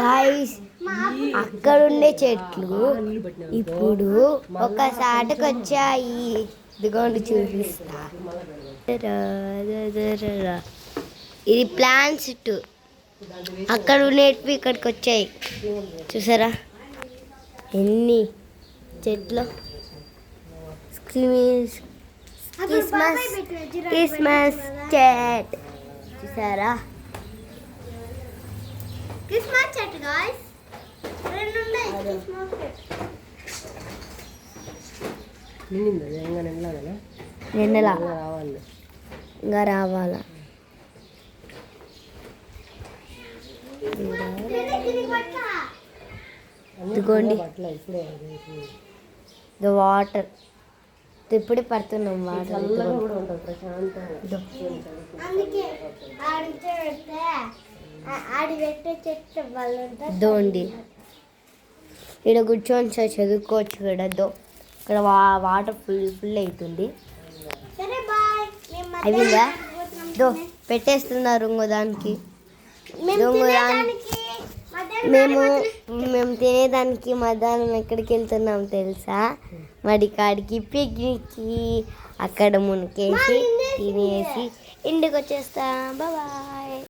Guys అక్కడుండే చెట్లు ఇప్పుడు ఒక సాటుకు వచ్చాయి. ఇదిగోండి చూపిస్తా. ఇది ప్లాంట్స్ చెట్టు. అక్కడ ఉండేటివి ఇక్కడికి వచ్చాయి. చూసారా ఎన్ని చెట్లు. క్రిస్మస్ చెట్ చూసారా. క్రిస్మస్ చెట్టు గాయ్స్ రెండు ఉన్నాయి. క్రిస్మస్ నిన్నలా ఇంకా రావాలా. ఇదిగోండి వాటర్ ఇప్పుడే పడుతున్నాం. వాటర్ దోండి ఇక్కడ కూర్చొని చదువుకోవచ్చు కూడా. ఇక్కడ వాటర్ ఫుల్ అవుతుంది. అవిందా పెట్టేస్తున్నారు ఇంకో దానికి. మేము తినేదానికి మధ్యాహ్నం ఎక్కడికి వెళ్తున్నాం తెలుసా? మడికాడికి పిక్నిక్కి. అక్కడ మునికేసి తినేసి ఇంటికి వచ్చేస్తాం. బాయ్.